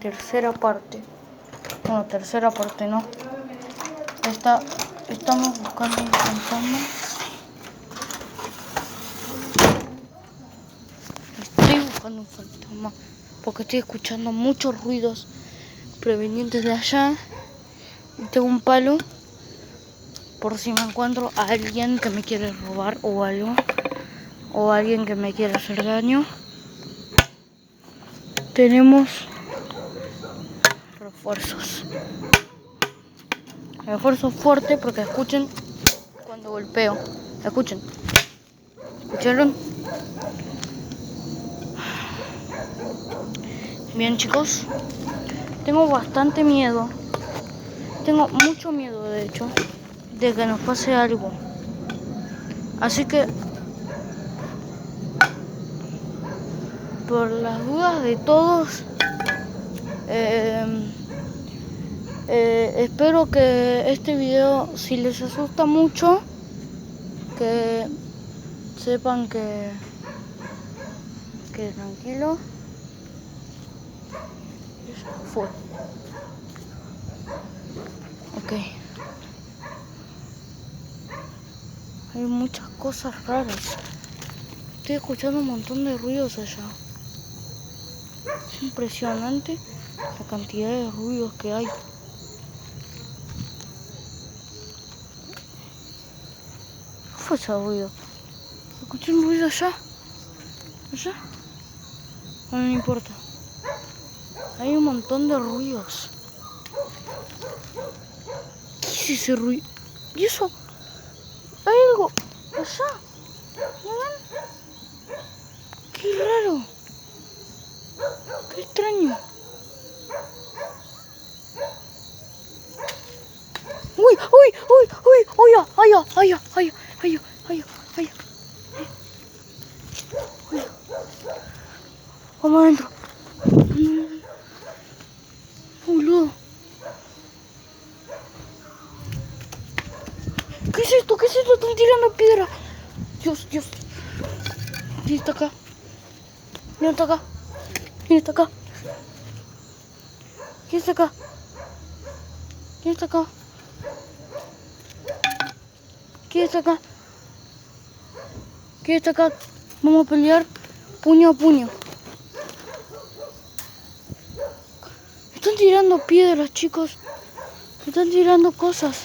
tercera parte. Bueno, tercera parte no. Estamos buscando un fantasma. Estoy buscando un fantasma porque estoy escuchando muchos ruidos provenientes de allá. Y tengo un palo por si me encuentro a alguien que me quiere robar o algo. O alguien que me quiere hacer daño. Tenemos refuerzos. Refuerzo fuerte porque escuchen cuando golpeo. Escuchen. ¿Escucharon? Bien, chicos. Tengo bastante miedo. Tengo mucho miedo, de hecho, de que nos pase algo. Así que, por las dudas de todos, espero que este video, si les asusta mucho, que sepan que tranquilo. Fue. Ok. Hay muchas cosas raras. Estoy escuchando un montón de ruidos allá. Es impresionante la cantidad de ruidos que hay. ¿Qué fue ese ruido? Escuché un ruido allá. ¿Allá? Bueno, no importa. Hay un montón de ruidos. ¿Qué es ese ruido? ¿Y eso? Hay algo allá. ¿No ven? Qué raro. Qué extraño. Uy, uy, uy, uy, uy, ay, ay, ay, ay, ay, ay, ay. Vamos adentro. Boludo. ¿Qué es esto? ¿Qué es esto? Están tirando piedra. Dios, Dios. ¿Quién está acá? ¿Quién está acá? ¿Quién está acá? ¿Quién está acá? ¿Quién está acá? ¿Quién está acá? ¿Quién está acá? Vamos a pelear puño a puño. Están tirando piedras, chicos. Están tirando cosas.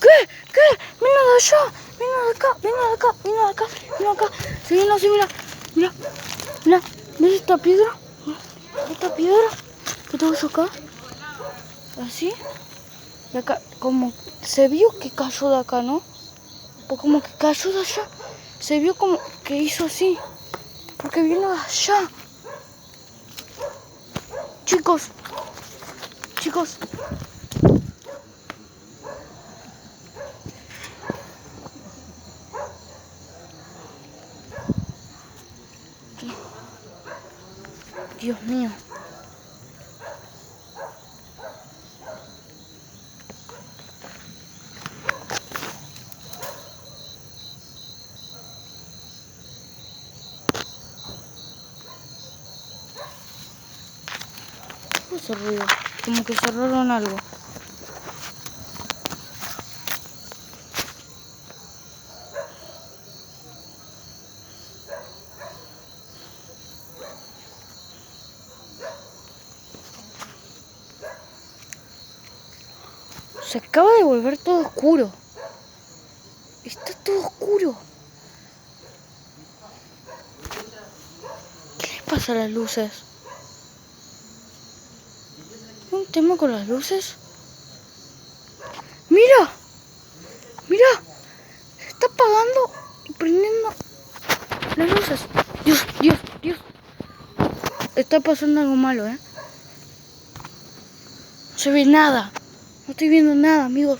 ¿Qué? ¿Qué? Vino de allá. Vino de acá. Vino de acá. Vino de acá. Vino de acá. Se vino así, mira. Mira. Mira. ¿Ves esta piedra? ¿Esta piedra? ¿Qué tengo yo acá? Así. Y acá, como se vio que cayó de acá, ¿no? Pues como que cayó de allá. Se vio como que hizo así. Porque vino de allá. Chicos. Chicos. Dios mío. ¿Qué fue ese ruido? Como que cerraron algo. Se acaba de volver todo oscuro. Está todo oscuro. ¿Qué les pasa a las luces? ¿Hay un tema con las luces? ¡Mira! ¡Mira! Se está apagando y prendiendo las luces. Dios, Dios, Dios. Está pasando algo malo, ¿eh? No se ve nada. No estoy viendo nada, amigos.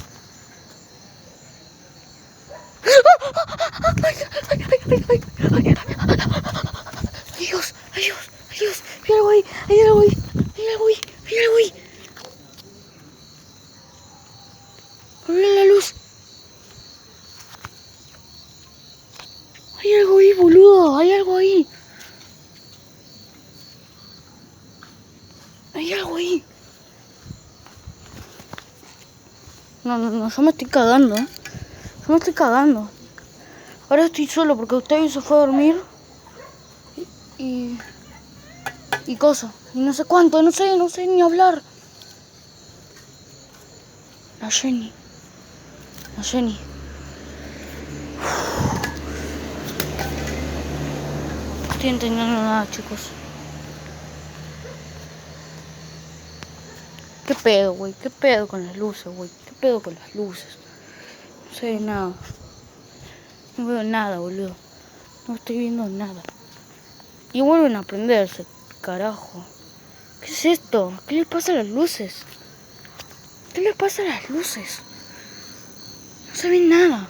Dios, Dios, Dios. Hay algo ahí, hay algo ahí, hay algo ahí, hay algo ahí. Abre la luz. Hay algo ahí, boludo. Hay algo ahí. Hay algo ahí. No, yo me estoy cagando, Yo me estoy cagando. Ahora estoy solo porque Octavio se fue a dormir. Y cosas. Y no sé cuánto, no sé ni hablar. La Jenny. No estoy entendiendo nada, chicos. ¿Qué pedo, güey? ¿Qué pedo con las luces, güey? ¿Qué pedo con las luces? No sé nada. No veo nada, boludo. No estoy viendo nada. Y vuelven a prenderse, carajo. ¿Qué es esto? ¿Qué le pasa a las luces? ¿Qué le pasa a las luces? No se ve nada.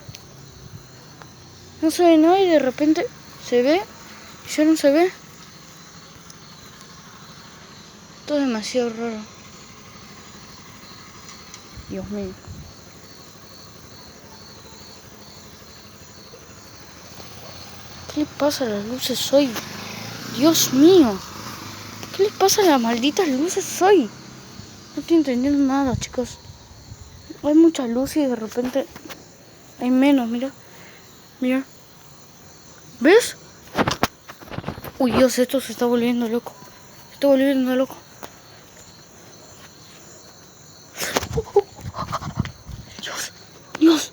No se ve nada y de repente se ve y ya no se ve. Todo es demasiado raro. Dios mío. ¿Qué le pasa a las luces hoy? Dios mío. ¿Qué le pasa a las malditas luces hoy? No estoy entendiendo nada, chicos. Hay mucha luz y de repente hay menos, mira. Mira. ¿Ves? Uy, Dios, esto se está volviendo loco. Se está volviendo loco. Dios.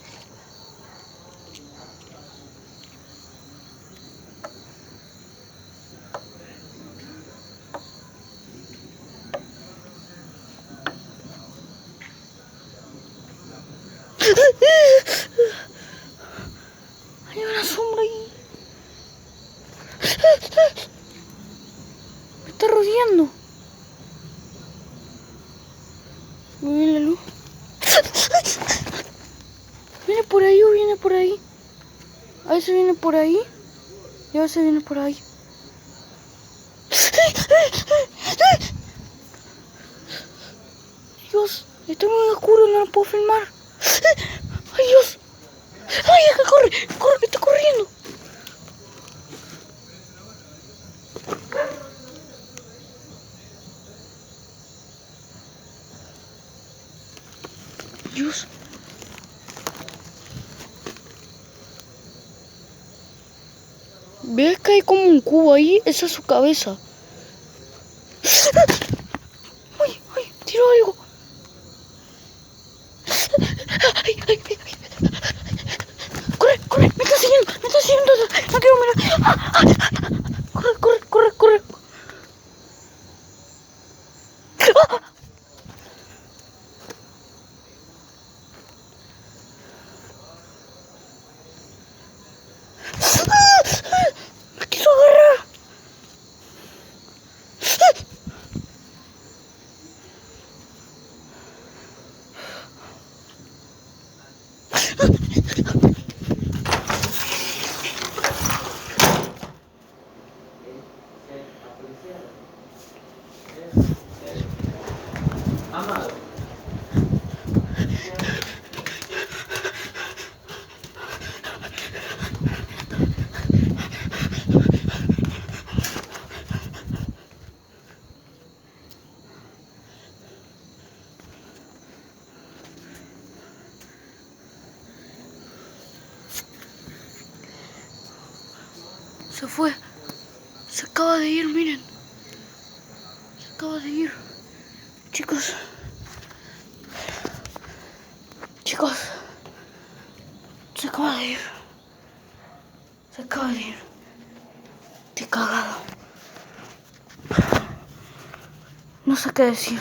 Hay una sombra ahí. Me está rodeando. Muy bien la luz. Viene por ahí o viene por ahí. A veces viene por ahí y a veces viene por ahí. Dios, está muy oscuro, no lo puedo filmar. Ay, Dios. Ay, corre, está corriendo. Dios. ¿Ves que hay como un cubo ahí? Esa es su cabeza. Ay, tiró algo. Ay. Corre, me está siguiendo. No quiero mirar. Corre. Me quiso agarrar. Se fue. Se acaba de ir, miren. Se acaba de ir. Chicos. Se acaba de ir. Estoy cagado. No sé qué decir.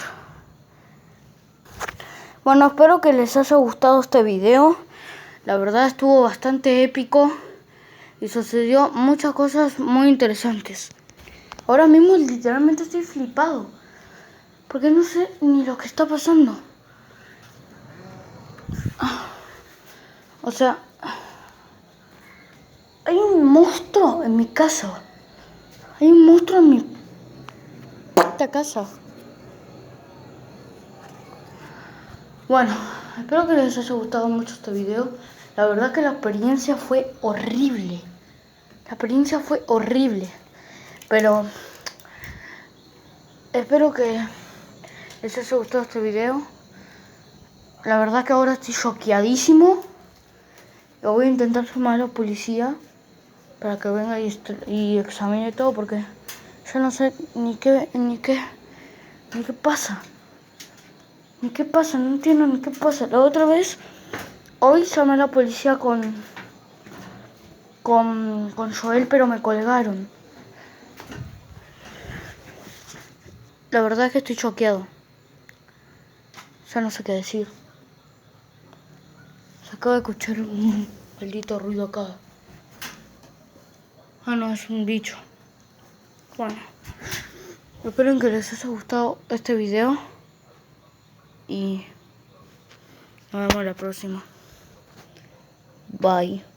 Bueno, espero que les haya gustado este video. La verdad estuvo bastante épico. Y sucedió muchas cosas muy interesantes. Ahora mismo literalmente estoy flipado. Porque no sé ni lo que está pasando. O sea, hay un monstruo en mi casa. Hay un monstruo en mi puta casa. Bueno, espero que les haya gustado mucho este video. La verdad que la experiencia fue horrible. experiencia fue horrible. Pero espero que les haya gustado este video. La verdad que ahora estoy choqueadísimo. Lo voy a intentar llamar a la policía para que venga y examine todo, porque yo no sé ni qué pasa. Ni qué pasa, no entiendo ni qué pasa. La otra vez, hoy llamé a la policía con Joel, pero me colgaron. La verdad es que estoy choqueado. Ya no sé qué decir. Se acaba de escuchar un maldito ruido acá. Ah, no, es un bicho. Bueno, espero que les haya gustado este video. Y nos vemos la próxima. Bye.